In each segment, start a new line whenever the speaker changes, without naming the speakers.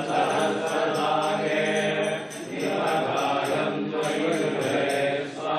सहस्रनागे निमगायं त्वयुषे स्वाहा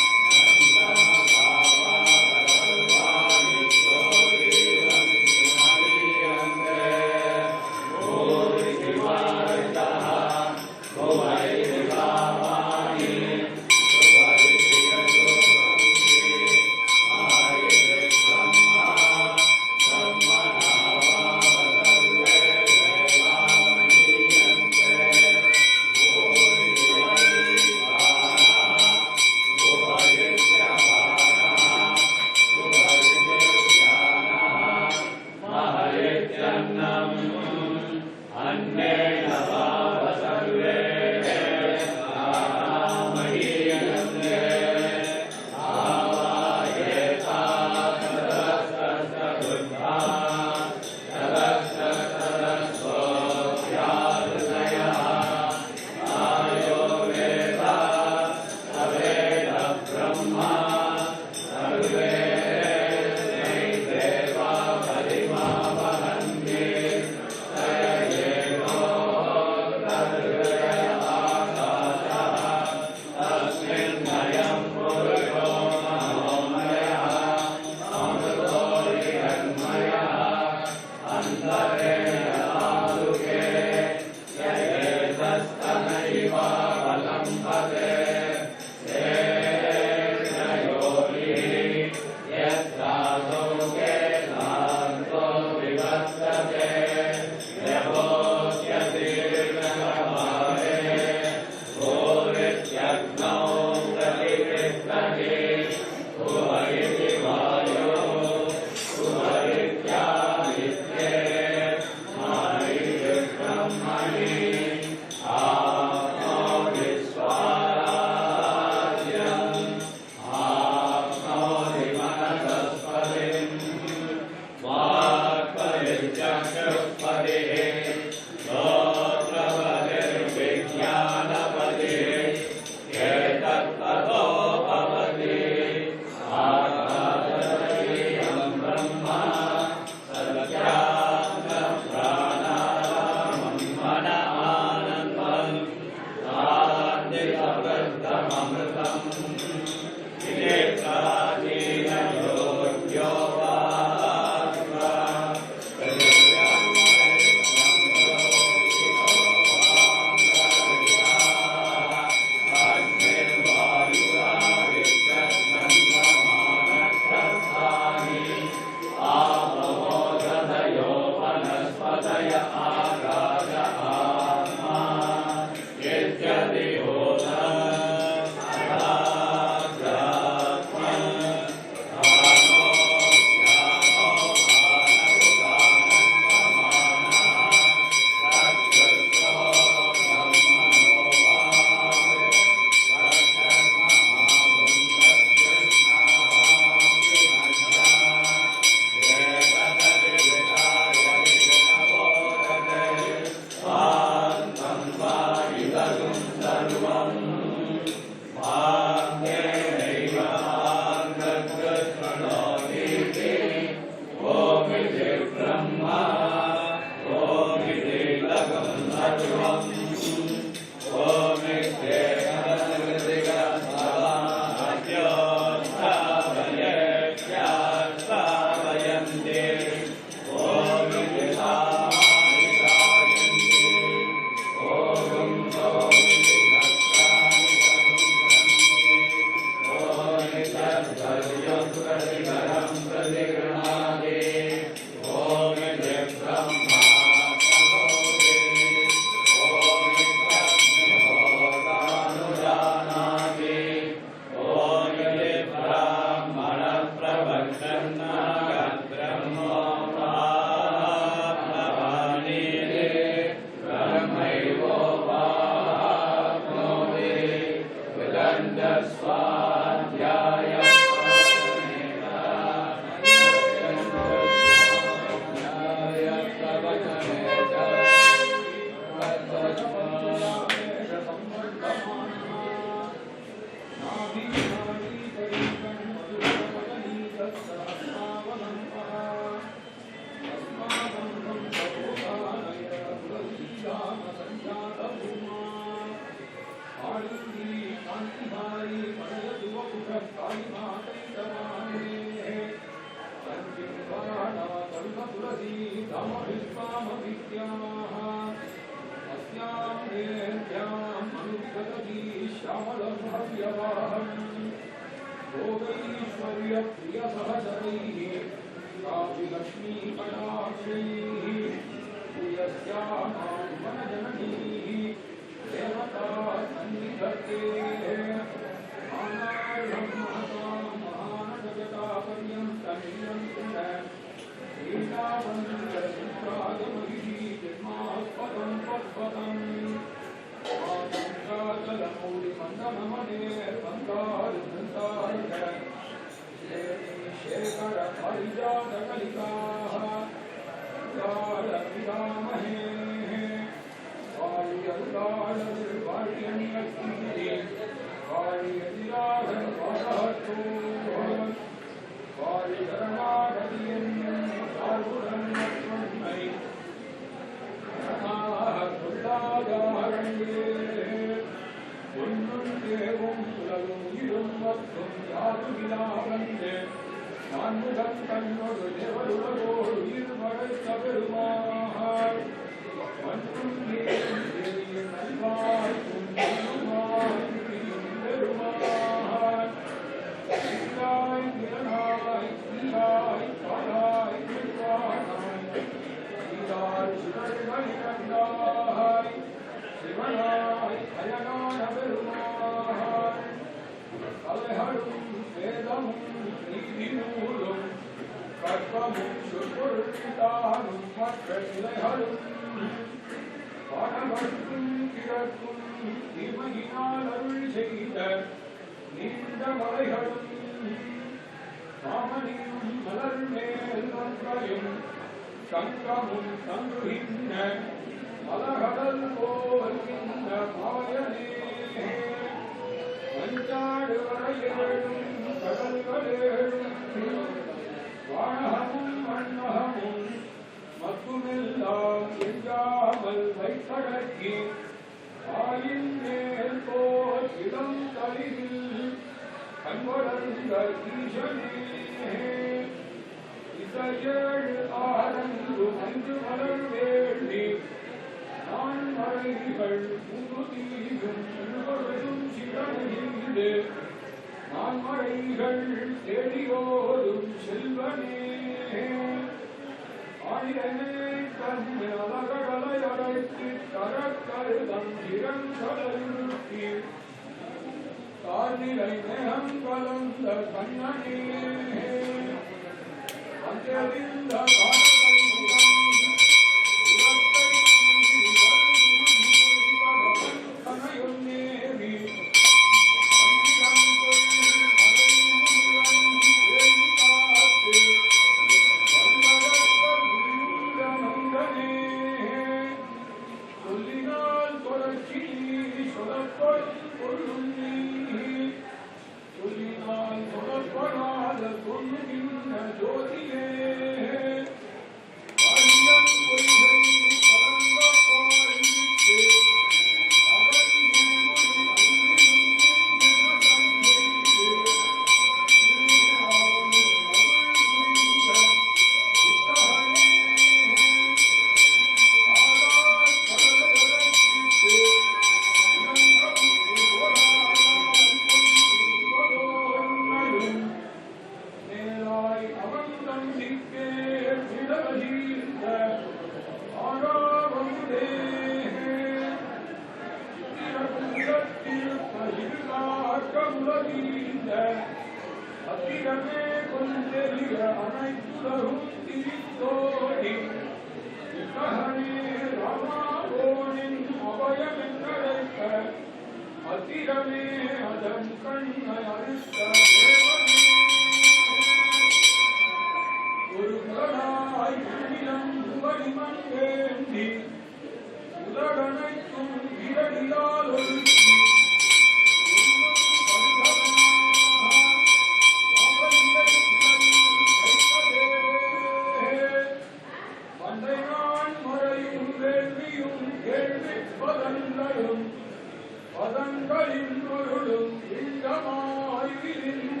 பதங்களின் பொருளும் இல்லமாய் விரிந்த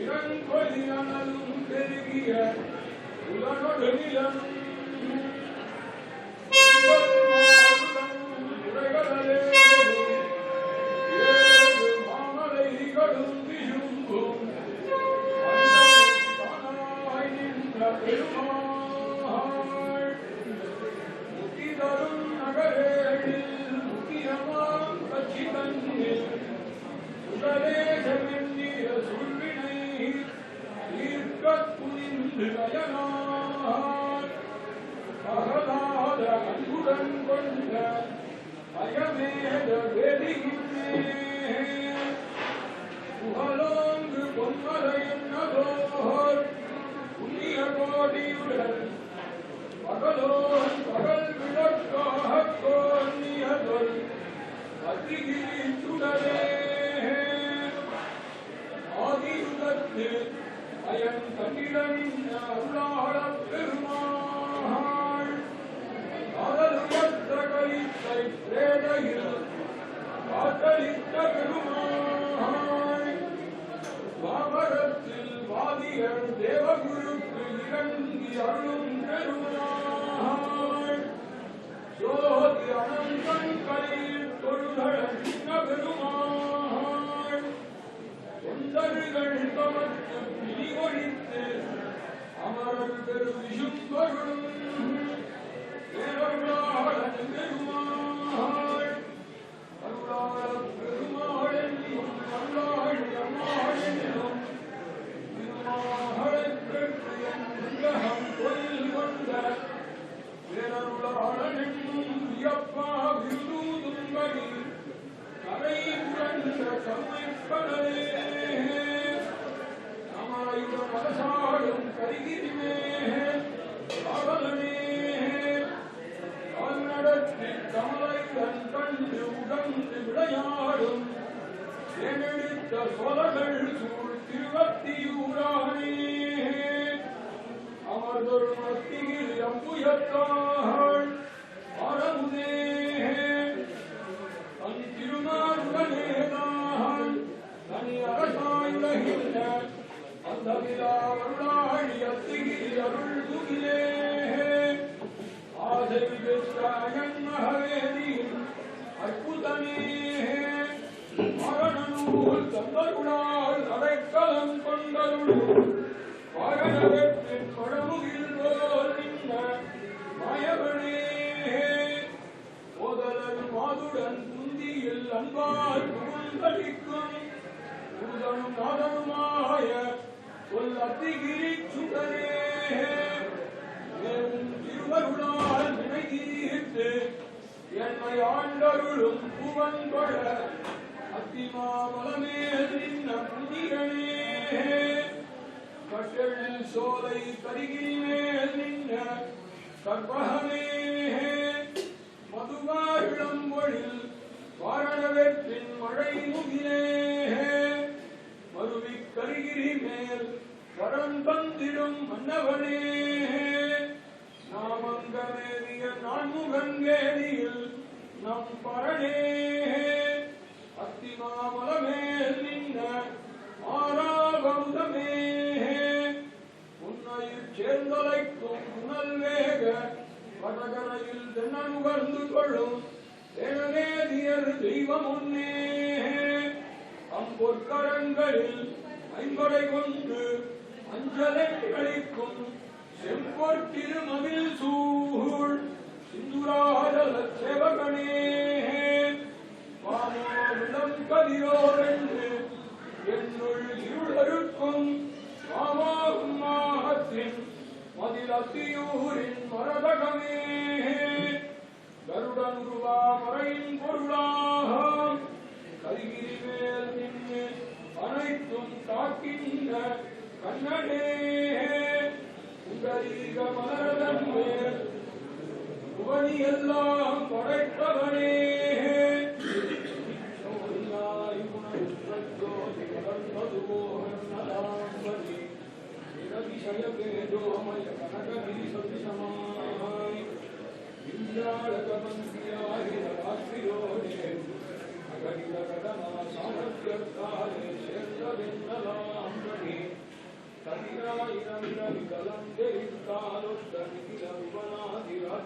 Agadi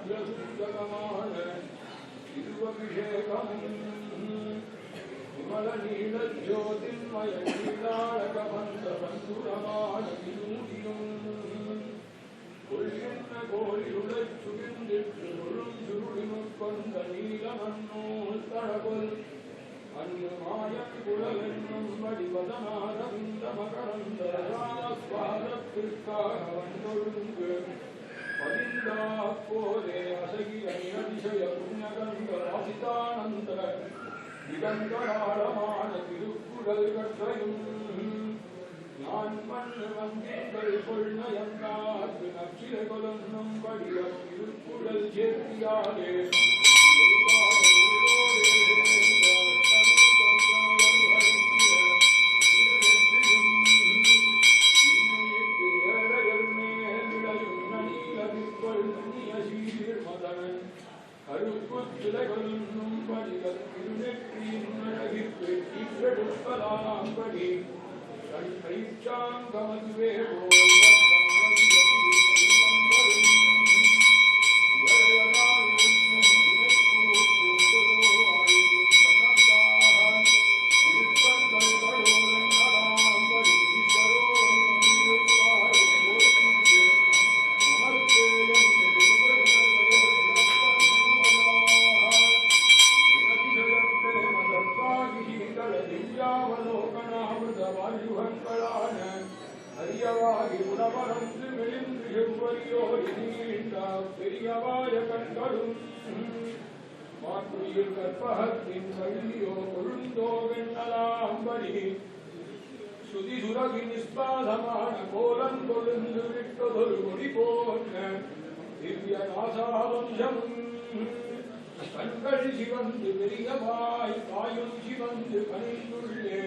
சுத்தமான திருவபிஷேகமும் விமல நீல ஜோதிர்மய நீலாழக வந்த பந்துரமான வினூதியும் கொள்கின்ற கோழியுடச் சுகிர்ந்திட்டு ஒழும் சுருளினுக் கொண்ட நீலமன்னூல் தழகொல் அன்னு மாயன் குழலென்னும் வடிவதனாரவிந்த மகரந்த ராமஸ்வாதத்திற்காக வந்தொழுங்கு பதிந்தா போதே அசகிய அதிசய புண்ணியகந்த வாசிதானந்த திகங்கராளமான திருக்குறள் கற்றையும் நான் மண்ணு வந்தீங்கள் கொள்நயந்தார்க்கு நச்சிலை கொலன்னும் படிவ திருக்குறள் சேர்த்தியாலே கருப்புச்சிலைகளும் படிகள் திருநெற்றியின் அழகிற்கு ஈற்றெடுப்பதாம்படி கண் கைச்சாங்கமதுவே அரியவாகி உணவரந்து மெலிந்து எவ்வரியோடி நீண்ட பெரியவாய கண்களும் மாற்றுயிர் கற்பகத்தின் கல்வியோ கொழுந்தோ வெண்ணலாம்படி சுதி சுரகி நிஸ்பாதமான கோலம் கொழுந்து விட்டதொரு கொடி போன்ற திவ்ய நாசாவம்சமும் கண்கள் சிவந்து பெரியவாய் காயும் சிவந்து கணிந்துள்ளே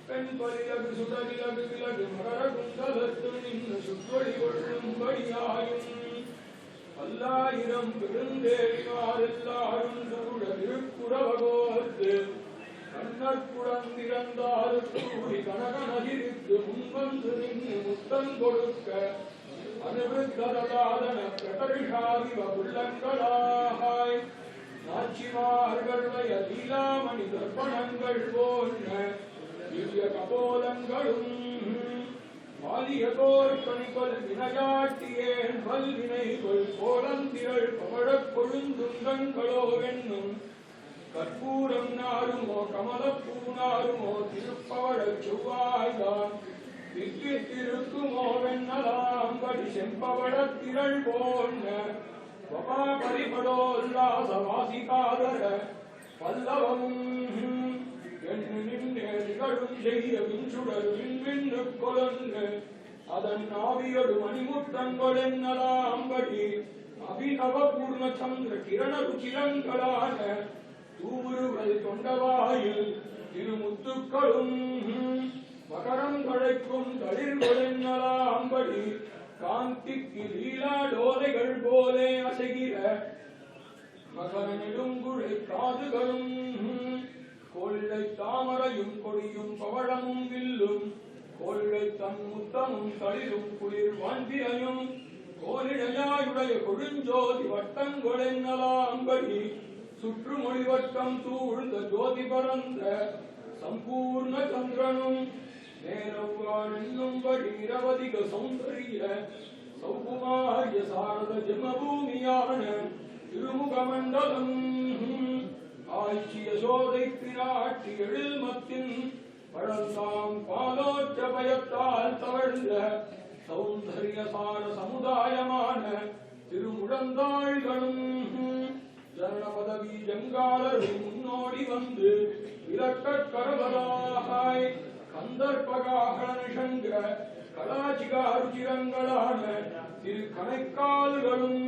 பெண் பரிலகு சுடரிலகு விலகு மகர குண்டலத்து நின்று சுற்றொழி கொள்ளும்படியாயும் பல்லாயிரம் பெருந்தேவிமார் எல்லாரும் சூழ திருக்குறவகோர்த்து கண்ணற் குழந்திறந்தாறு கூடி கனகனகிரித்து முன்வந்து நின்று முத்தம் கொடுக்க அனுபுத்தரதாதன பிரகர்ஷாதிவ உள்ளங்களாய் நாச்சிமார்கள் வய லீலாமணி தர்ப்பணங்கள் போன்ற திவ்ய கபோலங்களும் மாலியதோர் கணிப்பல் வினையாட்டியேன் வல்வினைகள் கோலந்திரள் பவழக் கொழுந்துங்கங்களோ என்னும் கற்பூரம் நாருமோ கமலப்பூ நாருமோ திருப்பவழச் செவ்வாய்தான் வித்திருக்குமோ வெண்ணலாம்படி செம்பவழத் திரள் போன்ற பரிபடோல்லாச வாசிகாதர பல்லவமும் என்று நின்றே நிகழும் செய்ய விஞ்சுடர் விண்மின்னு கொலன்று அதன் ஆவியொடு மணிமுட்டங்கள் என்னலாம்படி அபிநவ பூர்ண சந்திர கிரண ருச்சிரங்களான தூவுருவல் கொண்டவாயில் திருமுத்துக்களும் மகரம் கழைக்கும் தளிர்கள் என்னலாம்படி காந்திக்கு லீலா டோலைகள் போலே அசைகிற மகர நெடுங்குழை காதுகளும் கொள்ளை தாமரையும் கொடியும் பவழமும் வில்லும் கொள்ளை தன் முத்தமும் தளிரும் குளிர் வான்பிரையும் கோலிடையாயுடைய கொழுஞ்சோதி வட்டங்கள் என்னலாம்படி சுற்றுமொழி வட்டம் சூழ்ந்த ஜோதி பரந்த சம்பூர்ண சந்திரனும் நேரவான் என்னும்படி நிரவதிக சௌந்தரிய சௌகுமாரிய சாரத ஜென்மபூமியான திருமுகமண்டலம் ஆட்சிய சோதை பிராட்சி எழில்மத்தின் பழந்தாம் பாலோற்ற பயத்தால் தவழ்ந்த சௌந்தரிய சார சமுதாயமான திருமுழந்தாள்களும் ஜன பதவி ஜங்காலரும் முன்னோடி வந்து விளக்கக் கரவராய் கந்தர்பகாகண கலாச்சிகாருச்சிரங்களான திரு கணைக்கால்களும்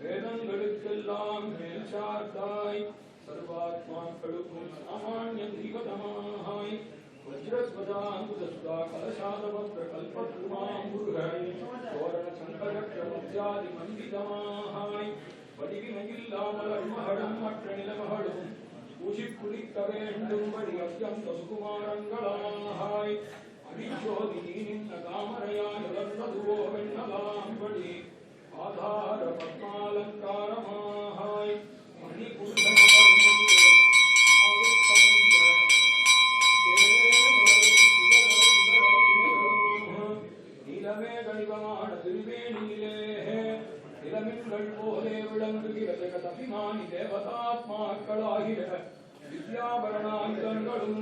வேதங்களுக்கெல்லாம் மேல் சார்த்தாய் சர்வாத்மாக்களுக்கும் சாமானிய தீபதமாய் வஜ்ரஸ்வதாங்குதசுதா கலசாதவக்ர கல்பத்ருமாம்புருகை தோரண சங்கரக்ஷமுத்யாதி மண்டிதமாய் வடிவினையில்லாமல் அருமகளும் மற்ற நிலமகளும் பூசிக்குளிக்க வேண்டும்படி அத்தியந்த சுகுமாரங்களாய் அடிச்சோதி நின்ன தாமரையாய் வளர்ந்ததுவோ வெண்ணலாம்படி ஆதார பத்மாலங்க வித்யாபரணாயுதங்களும்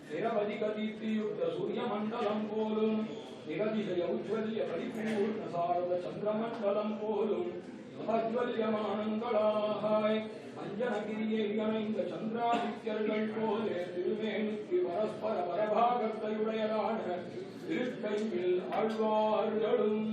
நிரவதிக தீப்தியுக்த சூரிய மண்டலம் போலும் நிரதிசய உஜ்வல்ய பரிபூர்ண சாரத சந்திரமண்டலம் போலும் மகஜ்வல்யமானங்களாய் அஞ்சனகிரியை அணைந்த சந்திராதித்யர்கள் போலே திருமேனிக்கு பரஸ்பர பரபாகத்தையுடையதான திருக்கையில் ஆழ்வார்களும்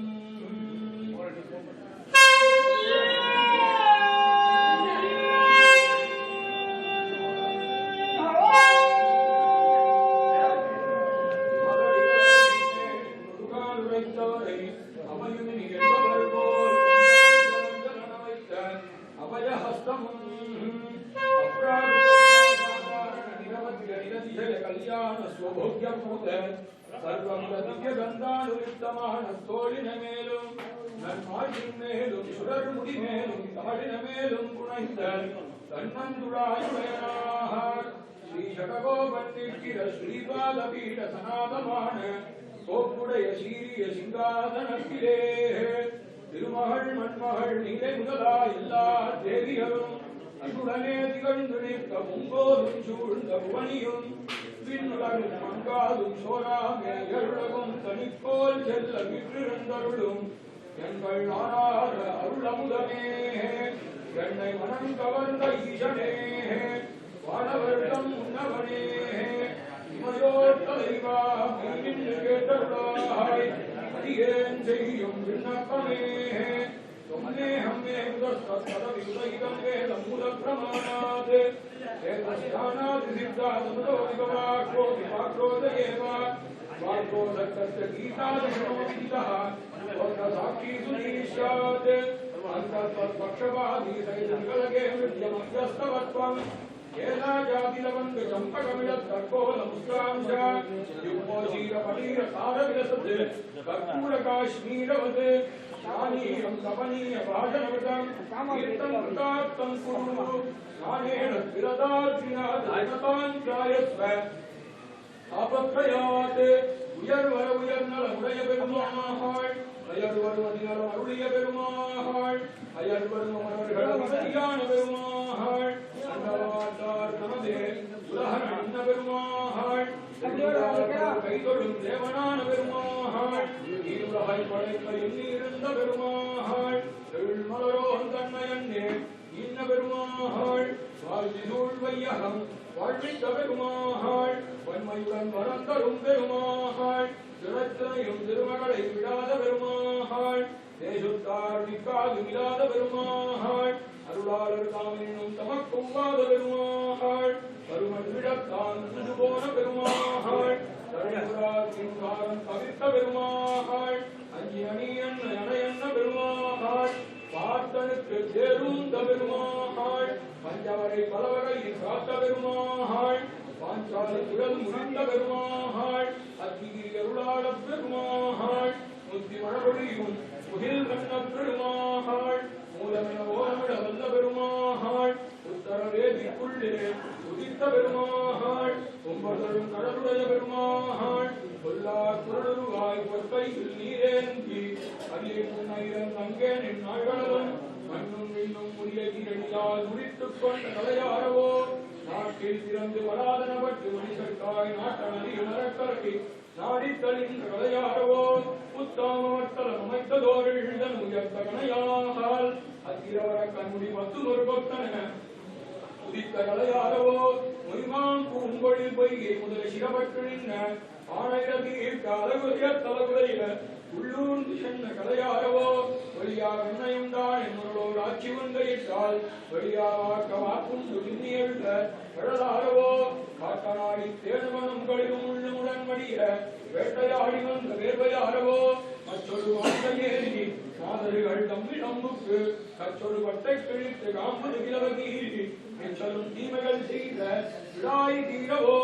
தோழினமேலும் நன்மாழின் மேலும் சுடர் முடி மேலும் தாழினமேலும் புனைந்த தன்மந்துடாயுடையனார் ஸ்ரீ ஜடகோபன் நிற்கிற ஸ்ரீபாத பீட சனாதமான கோப்புடைய சீரிய சிங்காதனத்திலே திருமகள் மண்மகள் நீரை முதலா எல்லா தேவியரும் அன்புடனே திகழ்ந்து நிற்க முங்கோரும் சூழ்ந்த புவனியும் விண்ணுலகும் மங்காதும் சோராமே எழுலகும் தனிக்கோல் செல்ல விற்றிருந்தருளும் எங்கள் நாடார அருளமுதனே என்னை மனம் கவர்ந்த ஈசனே வானவர்தம் உன்னவனே இமையோர் தலைவா மீன் கேட்டருளாய் அடியேன் செய்யும் விண்ணப்பமே தொன்னேஹம்மே முதஸ்தத்பதவி உதயிதம் வேதம் மூலப்பிரமாணாத் ஏதஸ்தானாத் சித்தாதமுதோ விபவாக்ரோ விபாக்ரோதயேவ வாக்ரோதக்கஸ்ய கீதாதிஷோ விதிதः சாட்சி சுனீஷ்யாத் அந்தத்பக்ஷவாதி சைதங்கலகே வித்யமத்யஸ்தவத்வம் ஏனா ஜாதிலவங்க சம்பகமிழத் தர்கோல முஸ்காம்ச யுக்மோசீர படீர சாரவிலசத் கற்பூர காஷ்மீரவத் ஞானீயம் கபனீய பாஷணவிதம் கீர்த்தம் கிருதார்த்தம் குரு ஞானேன விரதார்த்தினாத்மதாஞ்சாயஸ்வ ஆபத்ரயாத் உயர்வர உயர்நல உடைய பெருமாள் அயர்வருவதிநலம் அருளிய பெருமாள் அயர்வருவமர்கள் சரியான பெருமாள் அன்னவாட்டார் நமதே உலகன் அன்ன பெருமாள் கைதொழும் தேவனான பெருமாள் நீருலகை படைக்க எண்ணிருந்த பெருமாள் எழுமலரோன் தன்மையன்னே இன்ன பெருமாள் வாழ்விசூழ் வையகம் வாழ்வித்த பெருமாள் வன்மையுடன் வரந்தரும் பெருமாள் திறத்தினையும் திருமகளை விடாத பெருமாள் தேசுத்தார் நிற்காது விடாத பெருமாள் அருளாளர் தாமினும் தமக்கும் வாத பெருமாள் கருமன் விடத்தான் குண்டு போன பெருமாள் தருணபுராத்தின் காரம் தவிர்த்த பெருமாள் அஞ்சி அணியன் அணையன்ன பெருமாள் பார்த்தனுக்கு தேருந்த பெருமாள் பஞ்சவரை பலவகையில் காத்த பெருமாள் பாஞ்சாலை குழல் முறிந்த பெருமாள் அத்திகிரி அருளாள பெருமாள் முத்தி மழபொழியும் முகில் கண்ண பெருமாள் மூலமென ஓரமிட வல்ல பெருமாள் உத்தர வேதிக்குள்ளே உதித்த பெருமாள் ஒன்பதரும் கடலுடைய பெருமாள் கொல்லார் குரலுருவாய் பொற்கையில் நீரேந்தி அடியை புன்னையன் அங்கே நின் நாள்களும் மண்ணும் விண்ணும் உரிய ஈரடியால் முடித்துக் கொண்ட தலையாரவோ நாட்டில் திறந்து வராதனப்பட்டு மனிதர்காய் நாட்டனறியும் நரக்கரை நாடித்தலின் கலையாரவோ உத்தாமவர்த்தலம் அமைத்ததோர் இழுதன் உயர்த்த கணையால் அத்திரவர கண்முடி மத்து ஒரு கொத்தன உதித்த கலையாரவோ மொய்மான் பூங்கொழில் பொய்கை முதல சிரபட்டு நின்ன ஆணையதீர்க்க அழகுடைய தலகுலையில உள்ளூர்ந்து சென்ன கலையாரவோ வழியாக எண்ணையுண்டான் என்னோட ஆட்சி ஒன்றையிட்டால் வழியாக வாக்குண்டு விண்ணியெழுத கடலாரவோ காட்டனாடி தேடுமனும் களிலும் உள்ளுமுடன் மடிய வேட்டையாடி வந்த வேர்வையாரவோ மற்றொரு வார்த்தையேறி மாதர்கள் தம்பி நம்புக்கு கற்றொரு வட்டை கிழித்து காம்பது கிழவகீறி எச்சலும் தீமைகள் செய்த விடாய் தீரவோ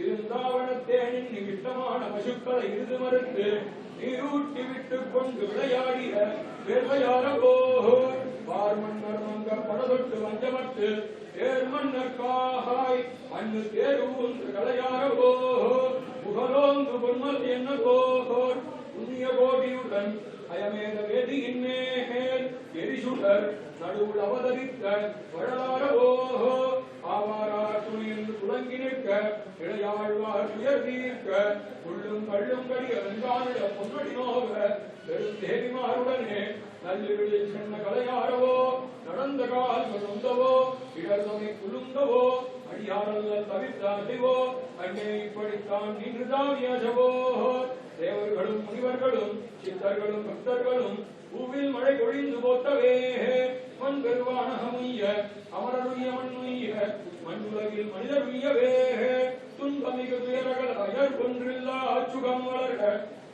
இருந்தாவனத்தேனின் நிமித்தமான பசுக்களை இறுது மறுத்து நீரூட்டி விட்டுக் கொண்டு விளையாடிய வேர்வையாரவோ பார்மன்னர் மங்க படதொட்டு வஞ்சமட்டு தேர்மன்னர் காகாய் அன்னு தேரூன்று கலையாரவோ புகழோந்து பொன்மல் என்ன கோகோர் புண்ணிய கோடியுடன் அயமேத வேதியின் மேல் எரிசுடர் நடுவுள் அவதரித்த வழலாரவோ தீர்க்க இளையாழ்வார் துயர் தீர்க்க உள்ளும் கள்ளும் கடிய வெங்கானிட பொன்னடி நோக பெரும் தேவிமாருடனே நல்லிருளில் சென்ன கலையாரவோ நடந்த கால் நொந்தவோ இடர்தமை குலுங்கவோ அடியாரல்ல தவிர்த்தாதிவோ அங்கே இப்படித்தான் நின்று தாவியஜவோ தேவர்களும் முனிவர்களும் சித்தர்களும் பக்தர்களும் பூவில் மழை பொழிந்து போத்தவே மண் பெருவானகமுய்ய அமரருய்ய மண்ணுய்ய மண்ணுலகில் மனிதருய்யவே துன்பமிகு துயரகள் அயர் ஒன்றில்லா அச்சுகம் வளர்க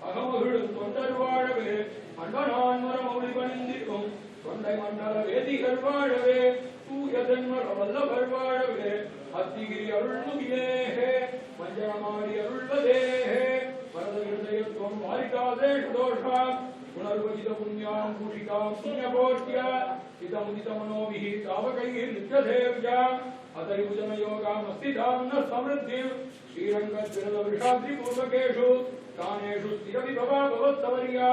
அகமகிழும் தொண்டர் வாழவே அன்பனான் மரம் ஒளி பணிந்திருக்கும் தொண்டை மண்டல வேதிகள் வாழவே தூய தென்மர வல்லவர் வாழவே அத்திகிரி அருள்முகிலே மஞ்சளமாடி அருள்வதே வரத இருதயத்துவம் வாரிகாதே தோஷா புனர்வஜித புண்ணியாம் பூஷிகாம் புண்ணியபோஷ்ய இதமுதித மனோபிஹி தாவகைர் நித்யதேவ்யா அதரிபுஜன யோகாம் அஸ்திதாம் ந சம்ருத்திம் ஸ்ரீரங்கத் விரத விஷாத்ரி பூர்வகேஷு தானேஷு ஸ்திரவிபவா பவத்தவர்யா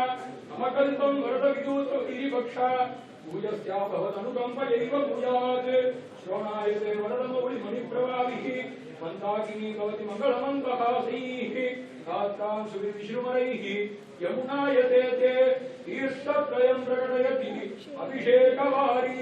அமகல்பம் வரத விதூத கிரிபக்ஷா பூஜஸ்யா பவதனுகம்பயைவ பூஜாத் श्रोणायते वरदमौळि मणिप्रवाभिः मन्दाकिनी भवति मङ्गलमन्दहासैः तात्तां सुविश्रुमरैः यमुनायते ते तीर्थत्रयं प्रकटयति अभिषेकवारी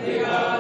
Yeah.